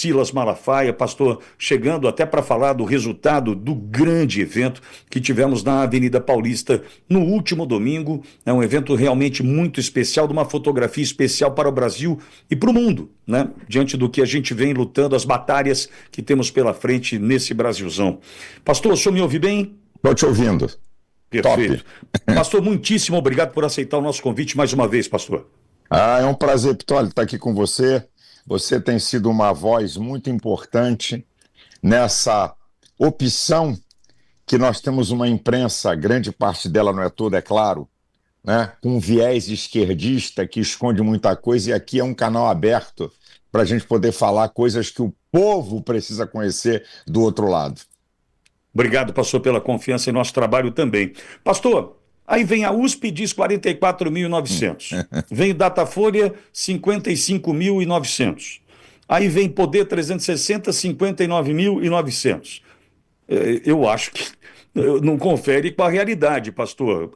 Silas Malafaia, pastor, chegando até para falar do resultado do grande evento que tivemos na Avenida Paulista no último domingo. É um evento realmente muito especial, de uma fotografia especial para o Brasil e para o mundo, né? Diante do que a gente vem lutando, as batalhas que temos pela frente nesse Brasilzão. Pastor, o senhor me ouve bem? Estou te ouvindo. Top. Perfeito. Pastor, muitíssimo obrigado por aceitar o nosso convite mais uma vez, pastor. É um prazer, Pitoli, estar aqui com você. Você tem sido uma voz muito importante nessa opção que nós temos uma imprensa, grande parte dela, não é toda, é claro, né, com viés esquerdista que esconde muita coisa, e aqui é um canal aberto para a gente poder falar coisas que o povo precisa conhecer do outro lado. Obrigado, pastor, pela confiança em nosso trabalho também. Pastor, aí vem a USP e diz 44.900. Vem o Datafolha, 55.900. Aí vem Poder 360, 59.900. Eu acho que não confere com a realidade, pastor.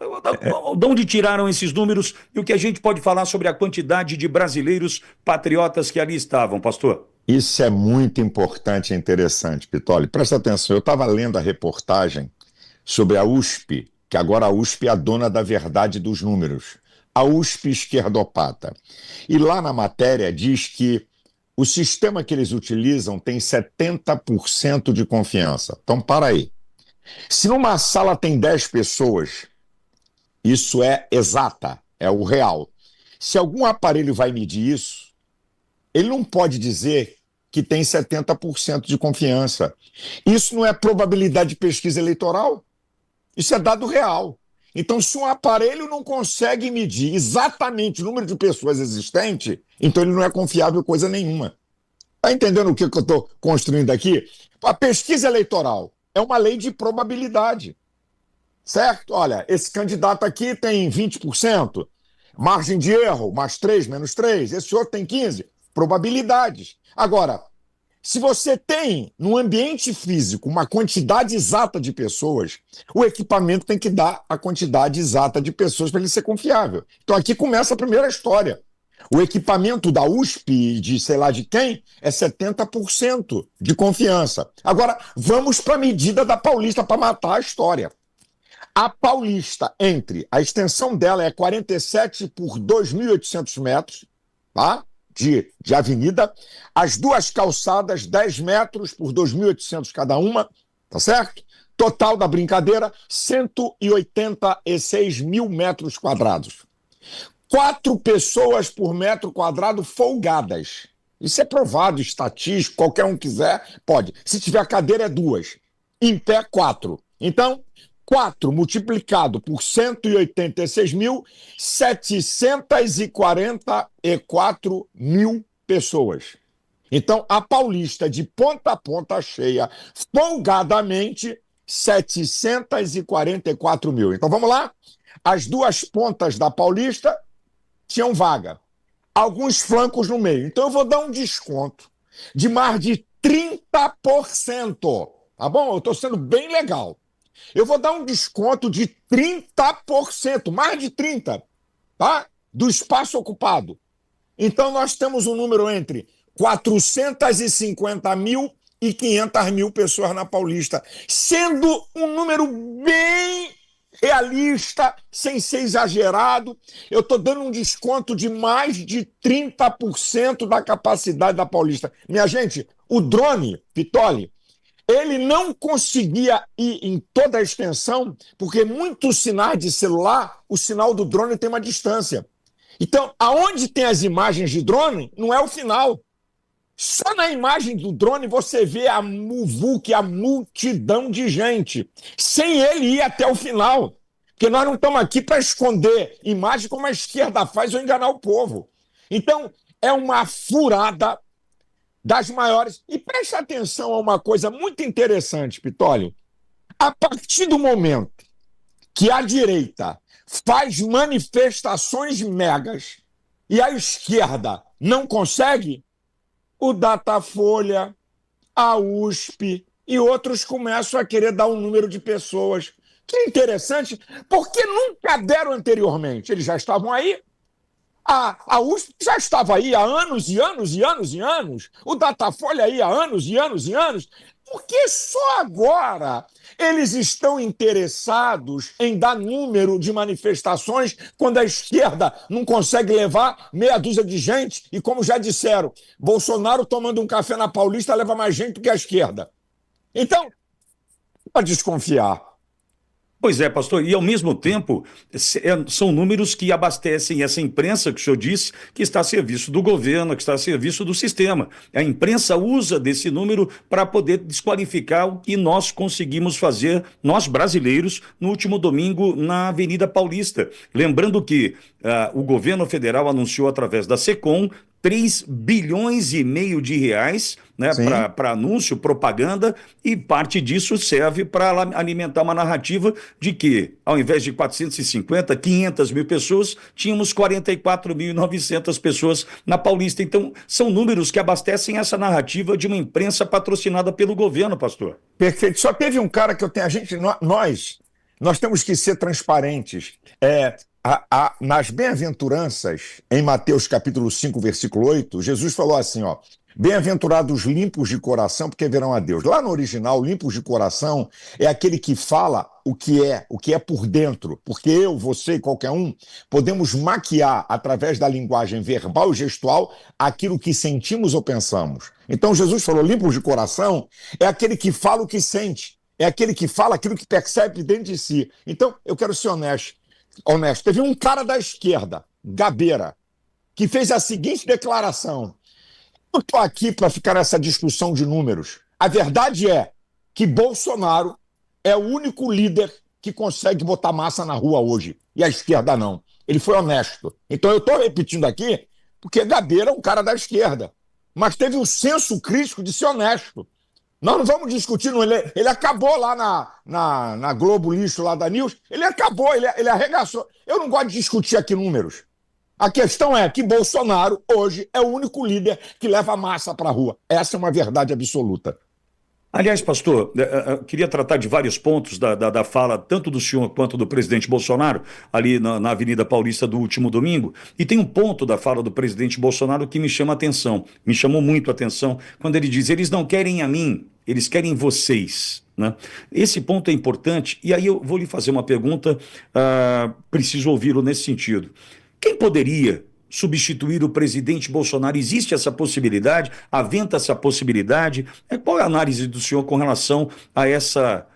De onde tiraram esses números e o que a gente pode falar sobre a quantidade de brasileiros patriotas que ali estavam, pastor? Isso é muito importante e interessante, Pitoli. Presta atenção, eu estava lendo a reportagem sobre a USP, que agora a USP é a dona da verdade dos números. A USP esquerdopata. E lá na matéria diz que o sistema que eles utilizam tem 70% de confiança. Então, para aí. Se numa sala tem 10 pessoas, isso é exata, é o real. Se algum aparelho vai medir isso, ele não pode dizer que tem 70% de confiança. Isso não é probabilidade de pesquisa eleitoral, isso é dado real. Então, se um aparelho não consegue medir exatamente o número de pessoas existentes, então ele não é confiável coisa nenhuma. Está entendendo o que eu estou construindo aqui? A pesquisa eleitoral é uma lei de probabilidade, certo? Olha, esse candidato aqui tem 20%, margem de erro, mais 3, menos 3, esse outro tem 15%. Probabilidades. Agora, se você tem no ambiente físico uma quantidade exata de pessoas, o equipamento tem que dar a quantidade exata de pessoas para ele ser confiável. Então aqui começa a primeira história. O equipamento da USP, de sei lá de quem, é 70% de confiança. Agora, vamos para a medida da Paulista para matar a história. A Paulista, a extensão dela é 47 por 2.800 metros, tá? De avenida, as duas calçadas 10 metros por 2.800 cada uma, tá certo? Total da brincadeira, 186 mil metros quadrados. 4 pessoas por metro quadrado folgadas. Isso é provado, estatístico, qualquer um quiser, pode. Se tiver cadeira, é 2. Em pé, 4. Então, 4 multiplicado por 186 mil, 744 mil pessoas. Então, a Paulista, de ponta a ponta cheia, folgadamente, 744 mil. Então, vamos lá? As duas pontas da Paulista tinham vaga. Alguns flancos no meio. Então, eu vou dar um desconto de mais de 30%. Tá bom? Eu estou sendo bem legal. Eu vou dar um desconto de 30%, mais de 30%, tá? Do espaço ocupado. Então, nós temos um número entre 450 mil e 500 mil pessoas na Paulista, sendo um número bem realista, sem ser exagerado. Eu estou dando um desconto de mais de 30% da capacidade da Paulista. Minha gente, o drone, Pitoli, ele não conseguia ir em toda a extensão, porque muitos sinais de celular, o sinal do drone tem uma distância. Então, aonde tem as imagens de drone, não é o final. Só na imagem do drone você vê a muvuca, a multidão de gente, sem ele ir até o final. Porque nós não estamos aqui para esconder imagem como a esquerda faz ou enganar o povo. Então, é uma furada das maiores. E preste atenção a uma coisa muito interessante, Pitoli. A partir do momento que a direita faz manifestações megas e a esquerda não consegue, o Datafolha, a USP e outros começam a querer dar um número de pessoas. Que é interessante, porque nunca deram anteriormente. Eles já estavam aí. A USP já estava aí há anos e anos e anos e anos, o Datafolha aí há anos e anos e anos. Por que só agora eles estão interessados em dar número de manifestações quando a esquerda não consegue levar meia dúzia de gente? E como já disseram, Bolsonaro tomando um café na Paulista leva mais gente do que a esquerda. Então, para desconfiar. Pois é, pastor, e ao mesmo tempo são números que abastecem essa imprensa que o senhor disse, que está a serviço do governo, que está a serviço do sistema. A imprensa usa desse número para poder desqualificar o que nós conseguimos fazer, nós brasileiros, no último domingo na Avenida Paulista. Lembrando que o governo federal anunciou através da SECOM 3,5 bilhões de reais, né, para anúncio, propaganda, e parte disso serve para alimentar uma narrativa de que, ao invés de 450, 500 mil pessoas, tínhamos 44.900 pessoas na Paulista. Então, são números que abastecem essa narrativa de uma imprensa patrocinada pelo governo, pastor. Perfeito. Só teve um cara que eu tenho, nós temos que ser transparentes. Nas bem-aventuranças, em Mateus capítulo 5, versículo 8, Jesus falou assim, ó, bem-aventurados limpos de coração, porque verão a Deus. Lá no original, limpos de coração é aquele que fala o que é por dentro, porque eu, você e qualquer um podemos maquiar através da linguagem verbal e gestual aquilo que sentimos ou pensamos. Então Jesus falou, limpos de coração é aquele que fala o que sente, é aquele que fala aquilo que percebe dentro de si. Então, eu quero ser honesto. Teve um cara da esquerda, Gabeira, que fez a seguinte declaração. Eu estou aqui para ficar nessa discussão de números. A verdade é que Bolsonaro é o único líder que consegue botar massa na rua hoje. E a esquerda não. Ele foi honesto. Então eu estou repetindo aqui porque Gabeira é um cara da esquerda. Mas teve o senso crítico de ser honesto. Nós não vamos discutir, ele acabou lá na Globo Lixo, lá da News, ele acabou, ele arregaçou. Eu não gosto de discutir aqui números. A questão é que Bolsonaro, hoje, é o único líder que leva a massa para a rua. Essa é uma verdade absoluta. Aliás, pastor, eu queria tratar de vários pontos da fala, tanto do senhor quanto do presidente Bolsonaro, ali na Avenida Paulista do último domingo. E tem um ponto da fala do presidente Bolsonaro que me chama a atenção, me chamou muito a atenção, quando ele diz, eles não querem a mim, eles querem vocês. Né? Esse ponto é importante, e aí eu vou lhe fazer uma pergunta, preciso ouvi-lo nesse sentido. Quem poderia substituir o presidente Bolsonaro? Existe essa possibilidade? Aventa essa possibilidade? Qual é a análise do senhor com relação a essa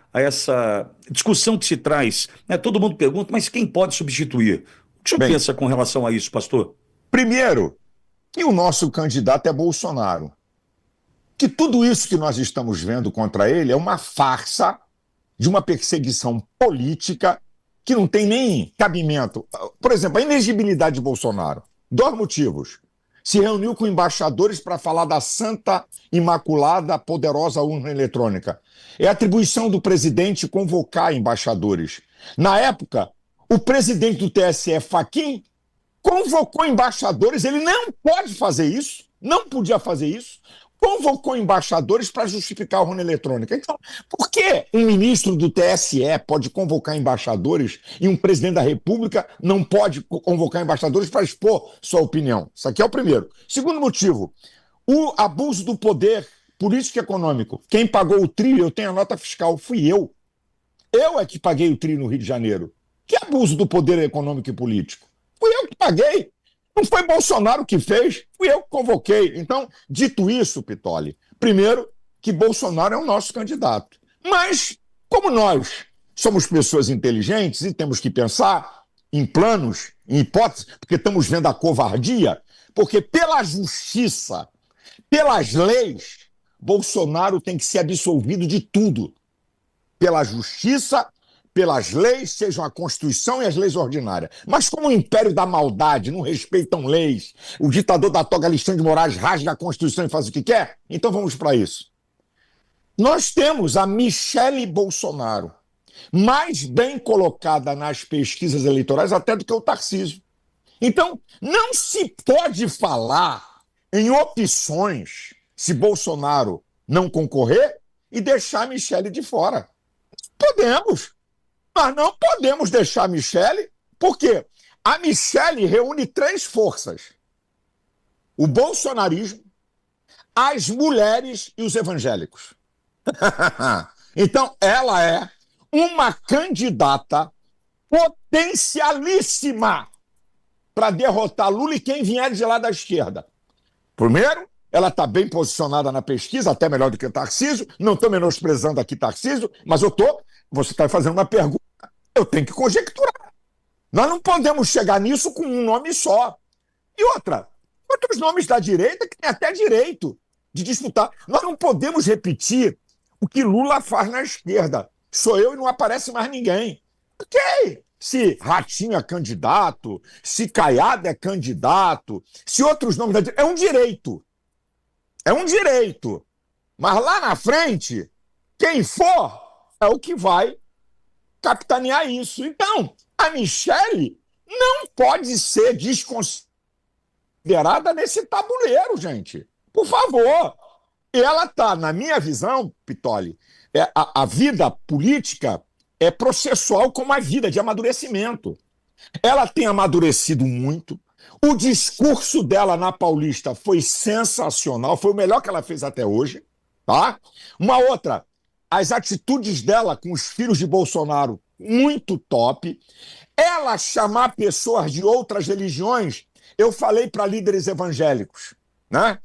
discussão que se traz? Todo mundo pergunta, mas quem pode substituir? O que o senhor pensa com relação a isso, pastor? Primeiro, que o nosso candidato é Bolsonaro. Que tudo isso que nós estamos vendo contra ele é uma farsa de uma perseguição política que não tem nem cabimento. Por exemplo, a inegibilidade de Bolsonaro. 2 motivos. Se reuniu com embaixadores para falar da santa, imaculada, poderosa urna eletrônica. É atribuição do presidente convocar embaixadores. Na época, o presidente do TSE, Fachin, convocou embaixadores. Ele não pode fazer isso, não podia fazer isso. Convocou embaixadores para justificar a urna eletrônica. Então, por que um ministro do TSE pode convocar embaixadores e um presidente da República não pode convocar embaixadores para expor sua opinião? Isso aqui é o primeiro. Segundo motivo, o abuso do poder político e econômico. Quem pagou o TRI, eu tenho a nota fiscal, fui eu. Eu é que paguei o TRI no Rio de Janeiro. Que abuso do poder econômico e político? Fui eu que paguei. Não foi Bolsonaro que fez, fui eu que convoquei. Então, dito isso, Pitoli, primeiro, que Bolsonaro é o nosso candidato. Mas, como nós somos pessoas inteligentes e temos que pensar em planos, em hipóteses, porque estamos vendo a covardia, porque pela justiça, pelas leis, Bolsonaro tem que ser absolvido de tudo. Pela justiça, pelas leis, sejam a Constituição e as leis ordinárias. Mas como o império da maldade não respeitam leis, o ditador da toga Alexandre de Moraes rasga a Constituição e faz o que quer, então vamos para isso. Nós temos a Michele Bolsonaro, mais bem colocada nas pesquisas eleitorais até do que o Tarcísio. Então, não se pode falar em opções se Bolsonaro não concorrer e deixar a Michele de fora. Podemos. Nós não podemos deixar a Michele, porque A Michelle reúne três forças: o bolsonarismo, as mulheres e os evangélicos. Então, ela é uma candidata potencialíssima para derrotar Lula e quem vier de lá da esquerda. Primeiro, ela está bem posicionada na pesquisa, até melhor do que Tarcísio. Não estou menosprezando aqui Tarcísio, mas você está fazendo uma pergunta, eu tenho que conjecturar. Nós não podemos chegar nisso com um nome só. E outros nomes da direita que têm até direito de disputar. Nós não podemos repetir o que Lula faz na esquerda. Sou eu e não aparece mais ninguém. Ok. Se Ratinho é candidato, se Caiado é candidato, se outros nomes da direita... É um direito. É um direito. Mas lá na frente, quem for é o que vai capitanear isso. Então, a Michelle não pode ser desconsiderada nesse tabuleiro, gente. Por favor. Ela está, na minha visão, Pitoli, a vida política é processual como a vida de amadurecimento. Ela tem amadurecido muito. O discurso dela na Paulista foi sensacional, foi o melhor que ela fez até hoje. Tá? Uma outra, as atitudes dela com os filhos de Bolsonaro, muito top. Ela chamar pessoas de outras religiões, eu falei para líderes evangélicos, né?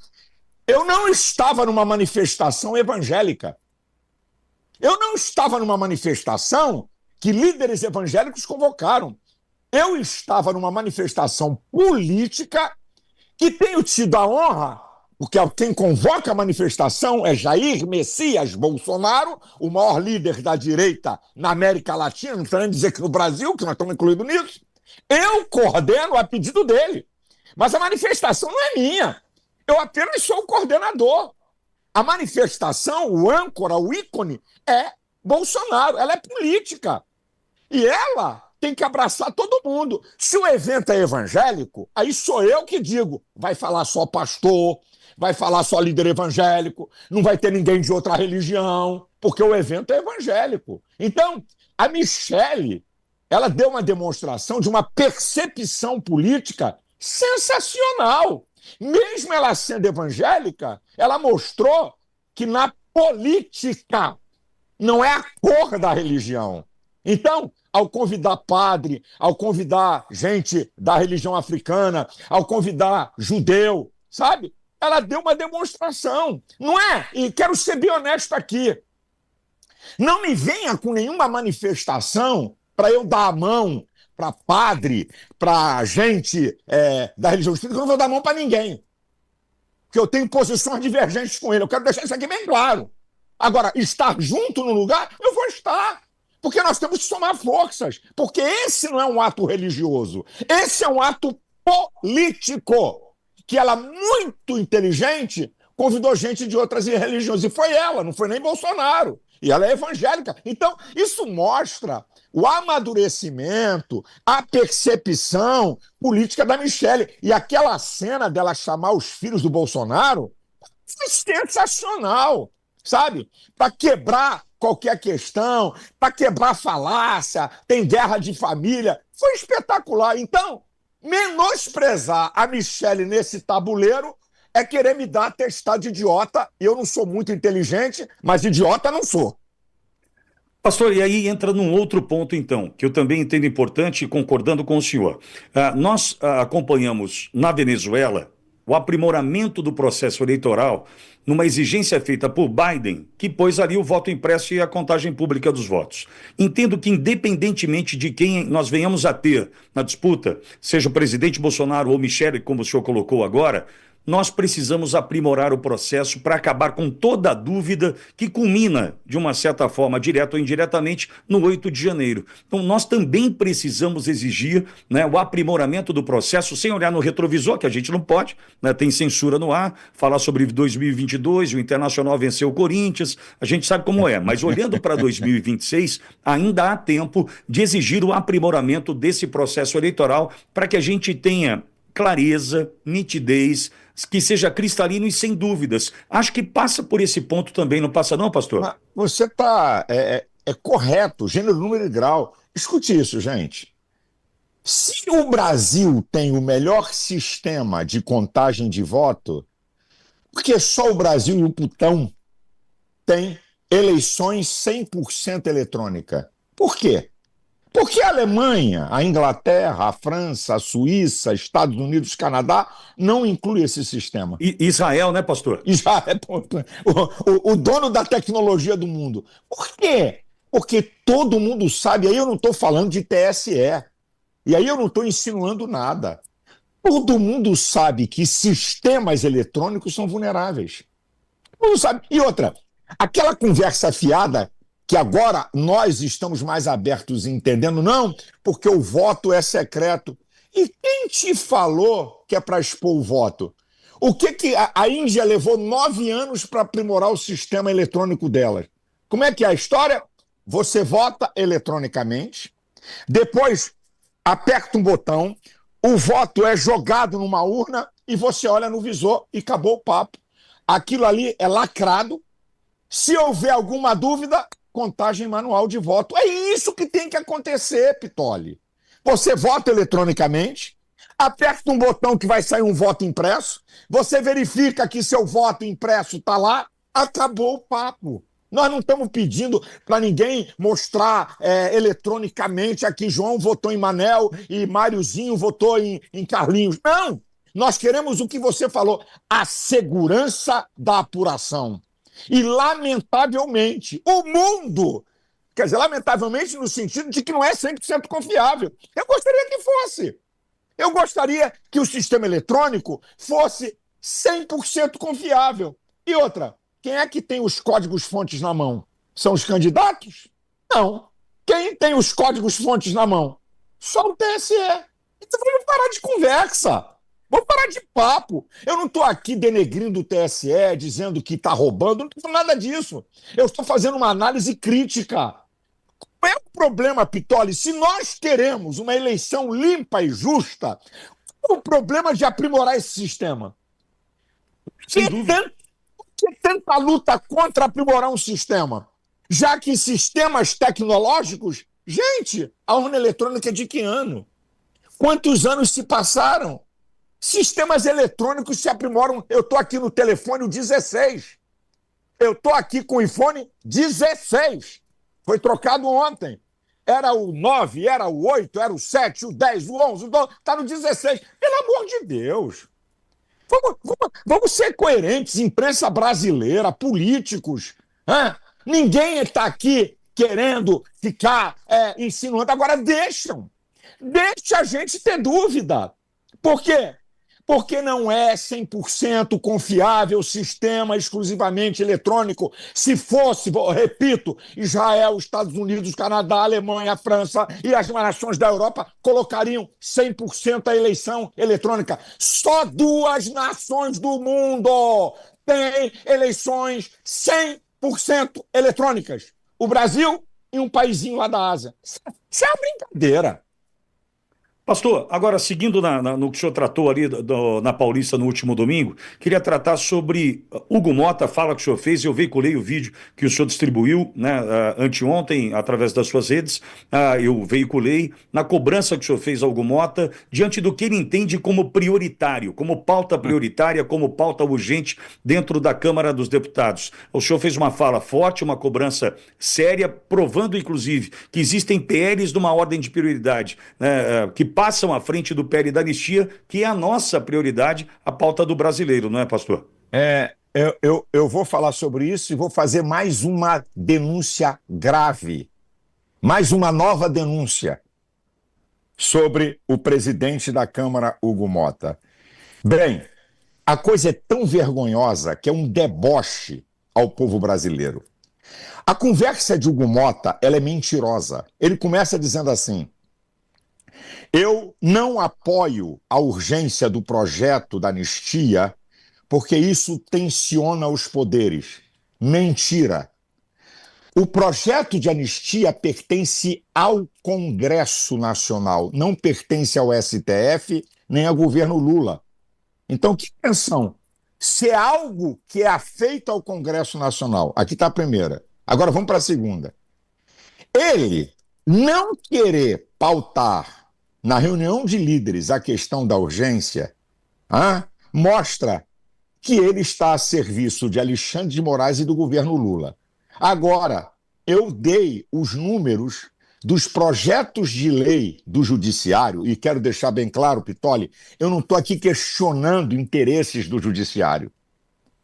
Eu não estava numa manifestação evangélica. Eu não estava numa manifestação que líderes evangélicos convocaram. Eu estava numa manifestação política que tenho tido a honra, porque quem convoca a manifestação é Jair Messias Bolsonaro, o maior líder da direita na América Latina, não estou nem dizer que no Brasil, que nós estamos incluídos nisso. Eu coordeno a pedido dele. Mas a manifestação não é minha. Eu apenas sou o coordenador. A manifestação, o âncora, o ícone, é Bolsonaro. Ela é política. E ela tem que abraçar todo mundo. Se o evento é evangélico, aí sou eu que digo, vai falar só pastor, vai falar só líder evangélico, não vai ter ninguém de outra religião, porque o evento é evangélico. Então, a Michelle, ela deu uma demonstração de uma percepção política sensacional. Mesmo ela sendo evangélica, ela mostrou que na política não é a cor da religião. Então, ao convidar padre, ao convidar gente da religião africana, ao convidar judeu, sabe? Ela deu uma demonstração, não é? E quero ser bem honesto aqui. Não me venha com nenhuma manifestação para eu dar a mão para padre, para gente da religião espírita, que eu não vou dar mão para ninguém. Porque eu tenho posições divergentes com ele. Eu quero deixar isso aqui bem claro. Agora, estar junto no lugar, eu vou estar. Porque nós temos que somar forças. Porque esse não é um ato religioso. Esse é um ato político. Que ela, muito inteligente, convidou gente de outras religiões. E foi ela, não foi nem Bolsonaro. E ela é evangélica. Então, isso mostra o amadurecimento, a percepção política da Michelle. E aquela cena dela chamar os filhos do Bolsonaro foi sensacional, sabe? Para quebrar qualquer questão, para quebrar falácia, tem guerra de família. Foi espetacular. Então, menosprezar a Michelle nesse tabuleiro é querer me dar atestado de idiota. Eu não sou muito inteligente, mas idiota não sou. Pastor, e aí entra num outro ponto, então, que eu também entendo importante, concordando com o senhor. Nós acompanhamos na Venezuela o aprimoramento do processo eleitoral numa exigência feita por Biden, que pôs ali o voto impresso e a contagem pública dos votos. Entendo que, independentemente de quem nós venhamos a ter na disputa, seja o presidente Bolsonaro ou Michele, como o senhor colocou agora, nós precisamos aprimorar o processo para acabar com toda a dúvida que culmina, de uma certa forma, direta ou indiretamente, no 8 de janeiro. Então, nós também precisamos exigir, né, o aprimoramento do processo, sem olhar no retrovisor, que a gente não pode, né, tem censura no ar, falar sobre 2022, o Internacional venceu o Corinthians, a gente sabe como é, mas olhando para 2026, ainda há tempo de exigir o aprimoramento desse processo eleitoral para que a gente tenha clareza, nitidez, que seja cristalino e sem dúvidas. Acho que passa por esse ponto também, não passa não, pastor? Mas você está correto, gênero, número e grau. Escute isso, gente. Se o Brasil tem o melhor sistema de contagem de voto, por que só o Brasil e o Putão têm eleições 100% eletrônica? Por quê? Porque a Alemanha, a Inglaterra, a França, a Suíça, Estados Unidos, Canadá não inclui esse sistema. Israel, né, pastor? Já é o dono da tecnologia do mundo. Por quê? Porque todo mundo sabe, aí eu não estou falando de TSE, e aí eu não estou insinuando nada. Todo mundo sabe que sistemas eletrônicos são vulneráveis. Todo mundo sabe. E outra, aquela conversa fiada que agora nós estamos mais abertos entendendo, não, porque o voto é secreto. E quem te falou que é para expor o voto? O que a Índia levou 9 anos para aprimorar o sistema eletrônico dela? Como é que é a história? Você vota eletronicamente, depois aperta um botão, o voto é jogado numa urna e você olha no visor e acabou o papo. Aquilo ali é lacrado. Se houver alguma dúvida, contagem manual de voto. É isso que tem que acontecer, Pitoli. Você vota eletronicamente, aperta um botão que vai sair um voto impresso, você verifica que seu voto impresso está lá, acabou o papo. Nós não estamos pedindo para ninguém mostrar eletronicamente aqui João votou em Manel e Máriozinho votou em Carlinhos. Não! Nós queremos o que você falou, a segurança da apuração. E, lamentavelmente, o mundo, quer dizer, lamentavelmente no sentido de que não é 100% confiável. Eu gostaria que fosse. Eu gostaria que o sistema eletrônico fosse 100% confiável. E outra, quem é que tem os códigos-fontes na mão? São os candidatos? Não. Quem tem os códigos-fontes na mão? Só o TSE. Então vamos parar de conversa. Vamos parar de papo. Eu não estou aqui denegrindo o TSE, dizendo que está roubando, não estou falando nada disso. Eu estou fazendo uma análise crítica. Qual é o problema, Pitoli? Se nós queremos uma eleição limpa e justa, qual é o problema de aprimorar esse sistema? Sem dúvida. Que tanta luta contra aprimorar um sistema? Já que sistemas tecnológicos... Gente, a urna eletrônica é de que ano? Quantos anos se passaram? Sistemas eletrônicos se aprimoram. Eu estou aqui no telefone o 16. Eu estou aqui com o iPhone 16. Foi trocado ontem. Era o 9, era o 8, era o 7, o 10, o 11, o 12. Está no 16. Pelo amor de Deus. Vamos ser coerentes, imprensa brasileira, políticos. Ninguém está aqui querendo ficar insinuando. Agora deixa a gente ter dúvida. Por quê? Porque não é 100% confiável o sistema exclusivamente eletrônico. Se fosse, repito, Israel, Estados Unidos, Canadá, Alemanha, França e as nações da Europa colocariam 100% a eleição eletrônica. Só 2 nações do mundo têm eleições 100% eletrônicas. O Brasil e um paísinho lá da Ásia. Isso é uma brincadeira. Pastor, agora seguindo no que o senhor tratou ali na Paulista no último domingo, queria tratar sobre Hugo Mota, a fala que o senhor fez. Eu veiculei o vídeo que o senhor distribuiu, né, anteontem através das suas redes. Eu veiculei na cobrança que o senhor fez ao Hugo Mota diante do que ele entende como prioritário, como pauta prioritária, como pauta urgente dentro da Câmara dos Deputados. O senhor fez uma fala forte, uma cobrança séria, provando inclusive que existem PLs de uma ordem de prioridade, né, que passam à frente do PL da anistia, que é a nossa prioridade, a pauta do brasileiro, não é, pastor? Eu vou falar sobre isso e vou fazer mais uma denúncia grave, mais uma nova denúncia sobre o presidente da Câmara, Hugo Mota. Bem, a coisa é tão vergonhosa que é um deboche ao povo brasileiro. A conversa de Hugo Mota, ela é mentirosa. Ele começa dizendo assim: eu não apoio a urgência do projeto da anistia porque isso tensiona os poderes. Mentira. O projeto de anistia pertence ao Congresso Nacional, não pertence ao STF nem ao governo Lula. Então, que atenção. Se é algo que é afeito ao Congresso Nacional, aqui está a primeira. Agora vamos para a segunda. Ele não querer pautar na reunião de líderes a questão da urgência, mostra que ele está a serviço de Alexandre de Moraes e do governo Lula. Agora, eu dei os números dos projetos de lei do Judiciário, e quero deixar bem claro, Pittoli, eu não estou aqui questionando interesses do Judiciário.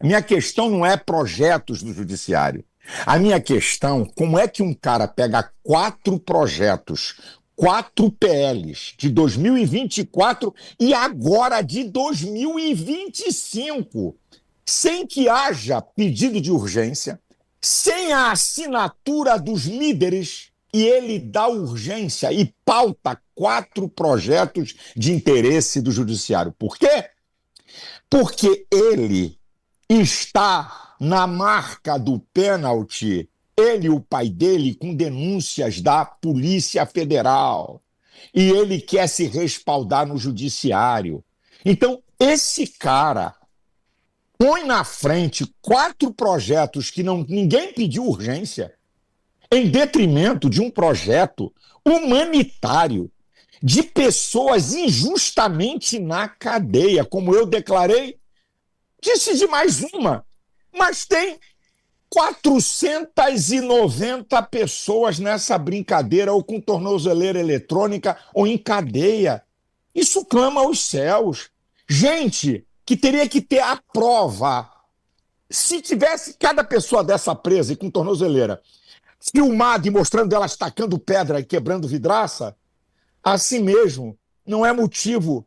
A minha questão não é projetos do Judiciário. A minha questão, como é que um cara pega 4 projetos, 4 PLs de 2024 e agora de 2025, sem que haja pedido de urgência, sem a assinatura dos líderes, e ele dá urgência e pauta 4 projetos de interesse do Judiciário. Por quê? Porque ele está na marca do pênalti, ele e o pai dele, com denúncias da Polícia Federal. E ele quer se respaldar no Judiciário. Então, esse cara põe na frente 4 projetos que ninguém pediu urgência, em detrimento de um projeto humanitário de pessoas injustamente na cadeia, como eu declarei. Disse de mais uma, mas tem 490 pessoas nessa brincadeira, ou com tornozeleira eletrônica, ou em cadeia. Isso clama aos céus. Gente que teria que ter a prova. Se tivesse cada pessoa dessa presa e com tornozeleira filmada e mostrando elas tacando pedra e quebrando vidraça, assim mesmo, não é motivo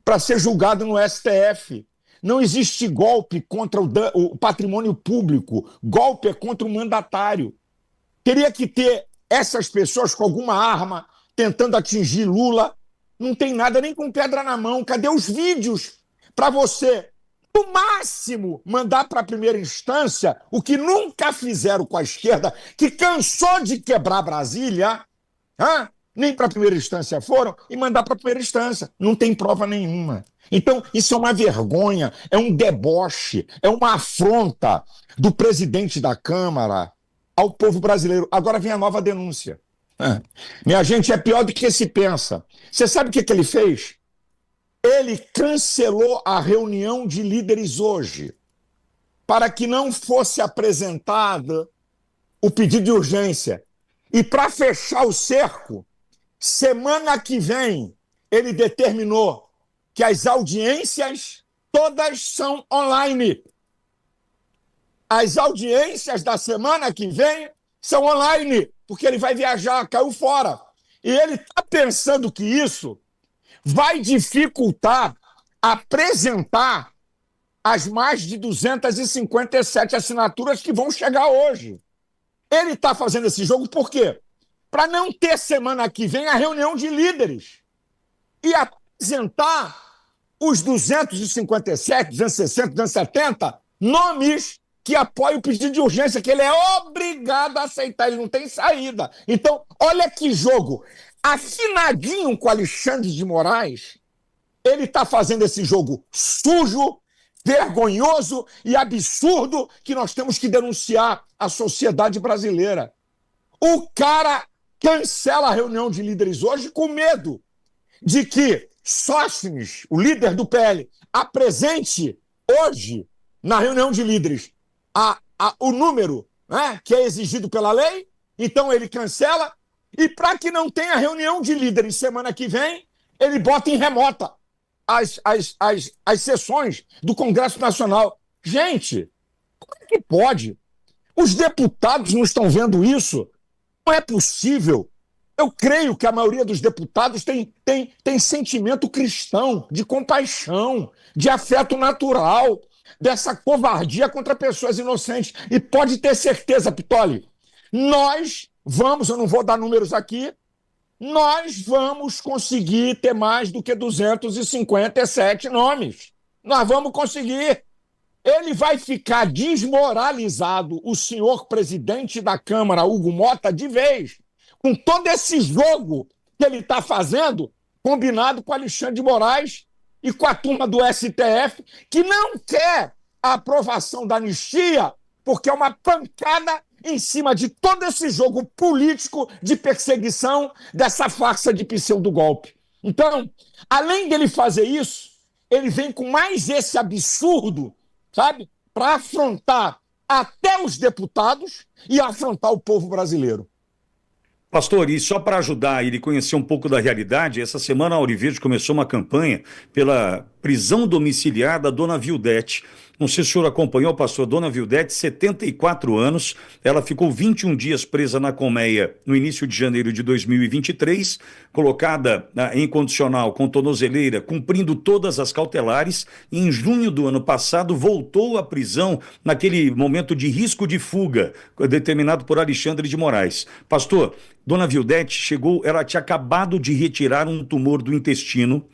para ser julgado no STF. Não existe golpe contra o patrimônio público. Golpe é contra o mandatário. Teria que ter essas pessoas com alguma arma tentando atingir Lula. Não tem nada, nem com pedra na mão. Cadê os vídeos para você, no máximo, mandar para a primeira instância o que nunca fizeram com a esquerda, que cansou de quebrar Brasília, nem para a primeira instância foram, e mandar para a primeira instância. Não tem prova nenhuma. Então, isso é uma vergonha, é um deboche, é uma afronta do presidente da Câmara ao povo brasileiro. Agora vem a nova denúncia. Minha gente, é pior do que se pensa. Você sabe o que ele fez? Ele cancelou a reunião de líderes hoje, para que não fosse apresentado o pedido de urgência. E para fechar o cerco, semana que vem, ele determinou que as audiências todas são online. As audiências da semana que vem são online, porque ele vai viajar, caiu fora. E ele está pensando que isso vai dificultar apresentar as mais de 257 assinaturas que vão chegar hoje. Ele está fazendo esse jogo por quê? Para não ter semana que vem a reunião de líderes e apresentar os 257, 260, 270 nomes que apoiam o pedido de urgência, que ele é obrigado a aceitar, ele não tem saída. Então, olha que jogo. Afinadinho com Alexandre de Moraes, ele está fazendo esse jogo sujo, vergonhoso e absurdo que nós temos que denunciar a sociedade brasileira. O cara cancela a reunião de líderes hoje com medo de que Sóstenes, o líder do PL, apresente hoje, na reunião de líderes, o número, né, que é exigido pela lei. Então ele cancela. E para que não tenha reunião de líderes semana que vem, ele bota em remota as sessões do Congresso Nacional. Gente, como é que pode? Os deputados não estão vendo isso? Não é possível. Eu creio que a maioria dos deputados tem sentimento cristão, de compaixão, de afeto natural, dessa covardia contra pessoas inocentes. E pode ter certeza, Pittoli, nós vamos, eu não vou dar números aqui, nós vamos conseguir ter mais do que 257 nomes. Nós vamos conseguir. Ele vai ficar desmoralizado, o senhor presidente da Câmara, Hugo Mota, de vez, com todo esse jogo que ele está fazendo, combinado com Alexandre de Moraes e com a turma do STF, que não quer a aprovação da anistia, porque é uma pancada em cima de todo esse jogo político de perseguição dessa farsa de pseudo-golpe. Então, além dele fazer isso, ele vem com mais esse absurdo, sabe? Para afrontar até os deputados e afrontar o povo brasileiro. Pastor, e só para ajudar ele a conhecer um pouco da realidade, essa semana a Auriverde começou uma campanha pela prisão domiciliar da dona Vildete. Não sei se o senhor acompanhou, pastor, dona Vildete, 74 anos, ela ficou 21 dias presa na colmeia no início de janeiro de 2023, colocada em condicional com tornozeleira, cumprindo todas as cautelares, e em junho do ano passado voltou à prisão naquele momento de risco de fuga, determinado por Alexandre de Moraes. Pastor, dona Vildete chegou, ela tinha acabado de retirar um tumor do intestino,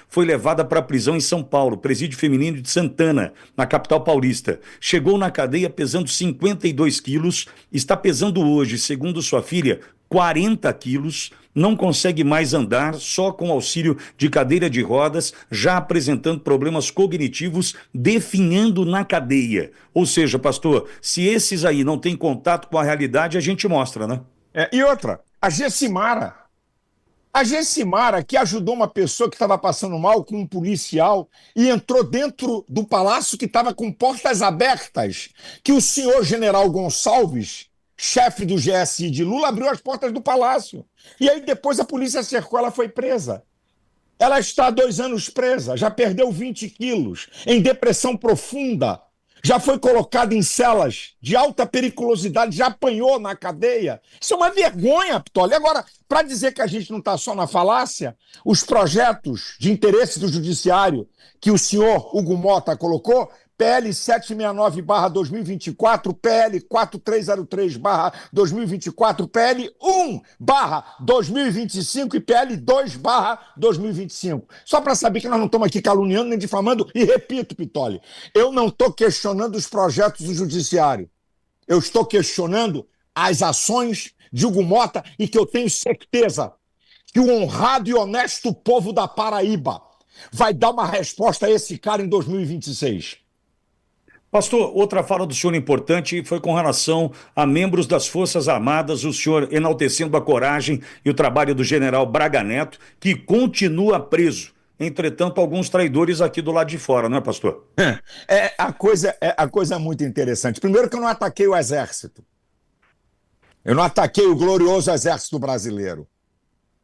foi levada para a prisão em São Paulo, presídio feminino de Santana, na capital paulista. Chegou na cadeia pesando 52 quilos, está pesando hoje, segundo sua filha, 40 quilos, não consegue mais andar, só com auxílio de cadeira de rodas, já apresentando problemas cognitivos, definhando na cadeia. Ou seja, pastor, se esses aí não têm contato com a realidade, a gente mostra, né? E outra, a Gessimara, que ajudou uma pessoa que estava passando mal com um policial e entrou dentro do palácio que estava com portas abertas, que o senhor general Gonçalves, chefe do GSI de Lula, abriu as portas do palácio. E aí depois a polícia cercou, ela foi presa. Ela está há 2 anos presa, já perdeu 20 quilos, em depressão profunda, já foi colocada em celas de alta periculosidade, já apanhou na cadeia. Isso é uma vergonha, Pitoli. Agora, para dizer que a gente não está só na falácia, os projetos de interesse do judiciário que o senhor Hugo Mota colocou, PL 769/2024, PL 4303/2024, PL 1/2025 e PL 2/2025. Só para saber que nós não estamos aqui caluniando nem difamando, e repito, Pitoli, eu não estou questionando os projetos do judiciário. Eu estou questionando as ações de Hugo Mota e que eu tenho certeza que o honrado e honesto povo da Paraíba vai dar uma resposta a esse cara em 2026. Pastor, outra fala do senhor importante foi com relação a membros das Forças Armadas, o senhor enaltecendo a coragem e o trabalho do general Braga Neto, que continua preso. Entretanto, alguns traidores aqui do lado de fora, não é, pastor? A coisa é muito interessante. Primeiro que eu não ataquei o Exército. Eu não ataquei o glorioso Exército Brasileiro.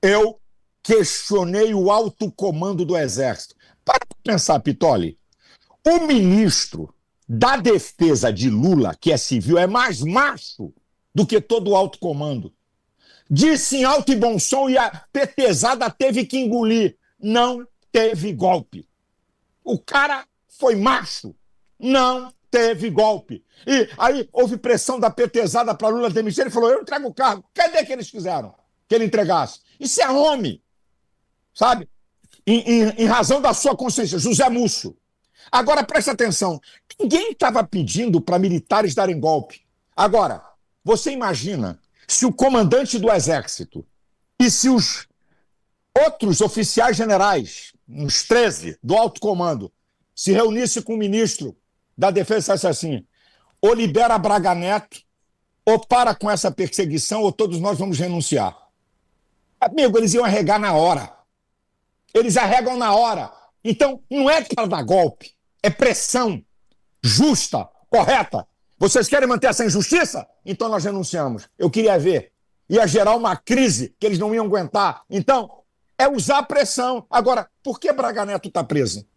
Eu questionei o alto comando do Exército. Para pensar, Pitoli, o ministro da defesa de Lula, que é civil, é mais macho do que todo o alto comando. Disse em alto e bom som e a petezada teve que engolir. Não teve golpe. O cara foi macho. Não teve golpe. E aí houve pressão da petezada para Lula demitir. Ele falou, eu entrego o cargo. Cadê que eles quiseram que ele entregasse? Isso é homem, sabe? Em razão da sua consciência. José Múcio. Agora, presta atenção, ninguém estava pedindo para militares darem golpe. Agora, você imagina se o comandante do Exército e se os outros oficiais generais, uns 13 do alto comando, se reunissem com o ministro da Defesa e dissesse assim, ou libera Braga Neto, ou para com essa perseguição, ou todos nós vamos renunciar. Amigo, eles iam arregar na hora. Eles arregam na hora. Então, não é para dar golpe, é pressão justa, correta. Vocês querem manter essa injustiça? Então nós renunciamos. Eu queria ver. Ia gerar uma crise que eles não iam aguentar. Então, é usar a pressão. Agora, por que Braga Neto está preso?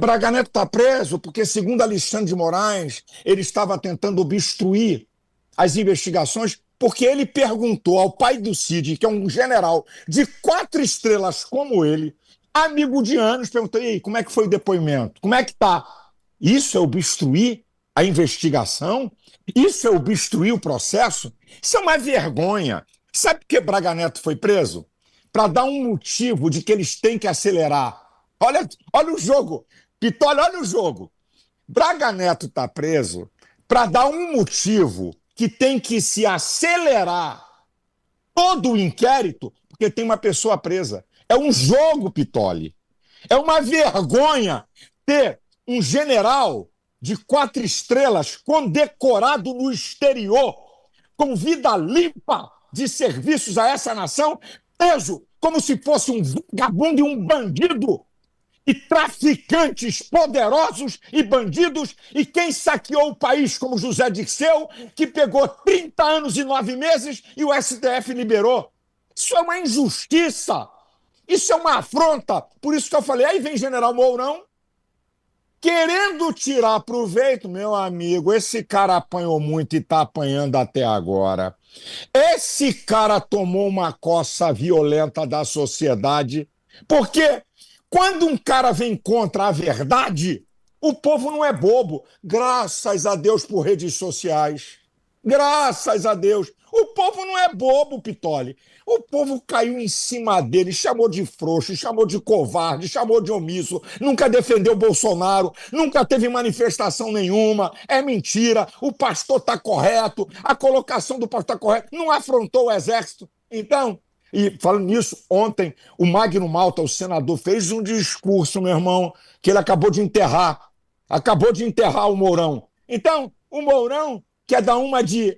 Braga Neto está preso porque, segundo Alexandre de Moraes, ele estava tentando obstruir as investigações porque ele perguntou ao pai do Cid, que é um general de 4 estrelas como ele, amigo de anos, perguntou, e aí, como é que foi o depoimento? Como é que tá? Isso é obstruir a investigação? Isso é obstruir o processo? Isso é uma vergonha. Sabe por que Braga Neto foi preso? Para dar um motivo de que eles têm que acelerar. Olha o jogo. Pitoli, olha o jogo. Braga Neto está preso para dar um motivo que tem que se acelerar todo o inquérito, porque tem uma pessoa presa. É um jogo, Pitoli. É uma vergonha ter um general de 4 estrelas condecorado no exterior, com vida limpa de serviços a essa nação, preso como se fosse um vagabundo e um bandido, e traficantes poderosos e bandidos, e quem saqueou o país como José Dirceu, que pegou 30 anos e 9 meses e o STF liberou. Isso é uma injustiça, isso é uma afronta. Por isso que eu falei, aí vem General Mourão, querendo tirar proveito. Meu amigo, esse cara apanhou muito e está apanhando até agora. Esse cara tomou uma coça violenta da sociedade, porque quando um cara vem contra a verdade, o povo não é bobo. Graças a Deus por redes sociais. Graças a Deus. O povo não é bobo, Pitoli. O povo caiu em cima dele, chamou de frouxo, chamou de covarde, chamou de omisso, nunca defendeu o Bolsonaro, nunca teve manifestação nenhuma. É mentira, o pastor está correto, a colocação do pastor está correta, não afrontou o exército. Então, e falando nisso, ontem o Magno Malta, o senador, fez um discurso, meu irmão, que ele acabou de enterrar o Mourão. Então, o Mourão quer dar uma de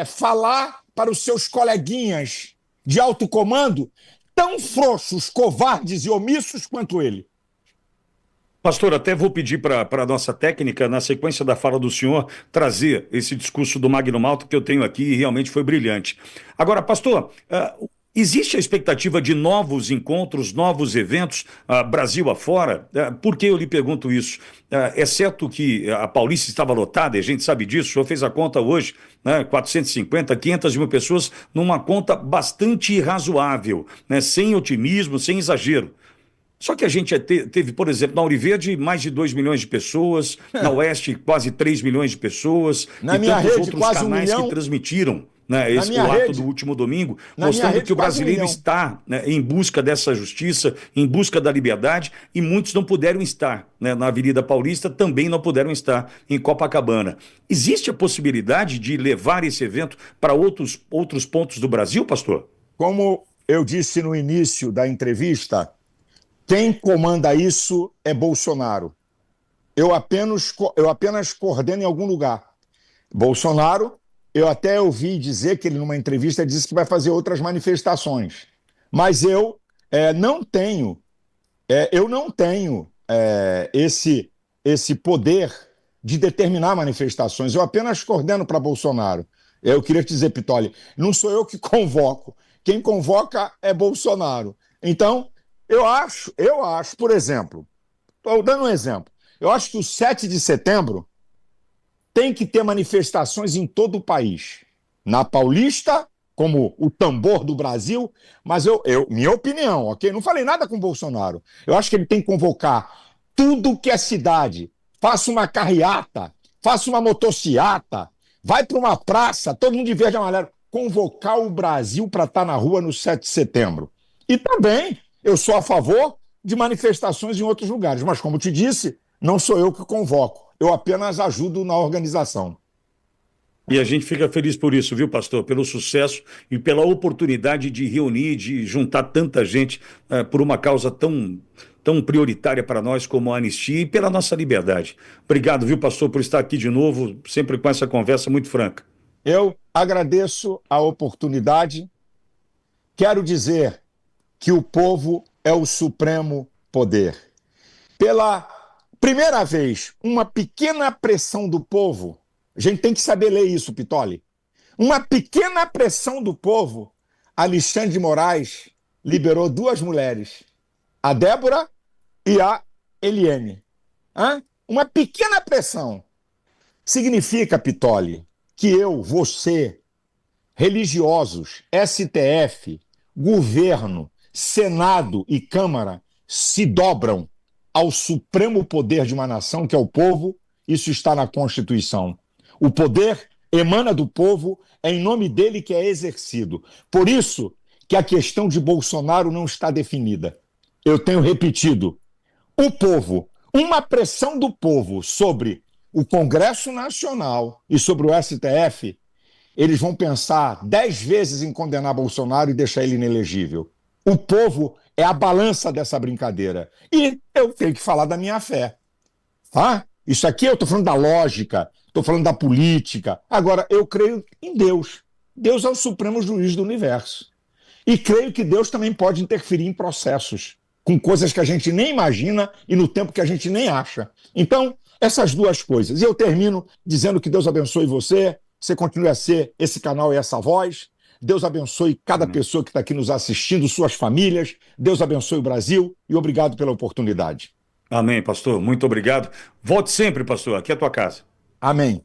falar para os seus coleguinhas de alto comando, tão frouxos, covardes e omissos quanto ele. Pastor, até vou pedir para a nossa técnica, na sequência da fala do senhor, trazer esse discurso do Magno Malta que eu tenho aqui e realmente foi brilhante. Agora, pastor, existe a expectativa de novos encontros, novos eventos, Brasil afora? Por que eu lhe pergunto isso? Exceto que a Paulista estava lotada, e a gente sabe disso, o senhor fez a conta hoje, né, 450, 500 mil pessoas, numa conta bastante razoável, né, sem otimismo, sem exagero. Só que a gente teve, por exemplo, na Ouro Verde, mais de 2 milhões de pessoas, na Oeste, quase 3 milhões de pessoas, na e minha tantos rede, outros quase canais 1 milhão. que transmitiram, né, o ato do último domingo, mostrando que o brasileiro está, né, em busca dessa justiça, em busca da liberdade, e muitos não puderam estar, né, na Avenida Paulista, também não puderam estar em Copacabana. Existe a possibilidade de levar esse evento para outros pontos do Brasil, pastor? Como eu disse no início da entrevista, quem comanda isso é Bolsonaro. Eu apenas coordeno em algum lugar. Bolsonaro, eu até ouvi dizer que ele, numa entrevista, disse que vai fazer outras manifestações. Mas eu não tenho esse poder de determinar manifestações. Eu apenas coordeno para Bolsonaro. Eu queria te dizer, Pitoli, não sou eu que convoco. Quem convoca é Bolsonaro. Então, eu acho, por exemplo, estou dando um exemplo, eu acho que o 7 de setembro tem que ter manifestações em todo o país. Na Paulista, como o tambor do Brasil, mas minha opinião, ok? Não falei nada com o Bolsonaro. Eu acho que ele tem que convocar tudo que é cidade. Faça uma carreata, faça uma motociata, vai para uma praça, todo mundo de verde e amarelo. Convocar o Brasil para estar na rua no 7 de setembro. E também eu sou a favor de manifestações em outros lugares, mas como te disse, não sou eu que convoco. Eu apenas ajudo na organização. E a gente fica feliz por isso, viu, pastor? Pelo sucesso e pela oportunidade de reunir, de juntar tanta gente por uma causa tão prioritária para nós como a anistia e pela nossa liberdade. Obrigado, viu, pastor, por estar aqui de novo, sempre com essa conversa muito franca. Eu agradeço a oportunidade. Quero dizer que o povo é o supremo poder. Pela primeira vez, uma pequena pressão do povo, a gente tem que saber ler isso, Pitoli, uma pequena pressão do povo, Alexandre de Moraes liberou 2 mulheres, a Débora e a Eliane. Uma pequena pressão. Significa, Pitoli, que eu, você, religiosos, STF, governo, Senado e Câmara se dobram ao supremo poder de uma nação, que é o povo. Isso está na Constituição. O poder emana do povo, é em nome dele que é exercido. Por isso que a questão de Bolsonaro não está definida. Eu tenho repetido, o povo, uma pressão do povo sobre o Congresso Nacional e sobre o STF, eles vão pensar 10 vezes em condenar Bolsonaro e deixar ele inelegível. O povo é a balança dessa brincadeira. E eu tenho que falar da minha fé. Isso aqui eu estou falando da lógica, estou falando da política. Agora, eu creio em Deus. Deus é o supremo juiz do universo. E creio que Deus também pode interferir em processos, com coisas que a gente nem imagina e no tempo que a gente nem acha. Então, essas duas coisas. E eu termino dizendo que Deus abençoe você, você continue a ser esse canal e essa voz. Deus abençoe cada Amém. pessoa que está aqui nos assistindo, suas famílias. Deus abençoe o Brasil e obrigado pela oportunidade. Amém, pastor. Muito obrigado. Volte sempre, pastor. Aqui é a tua casa. Amém.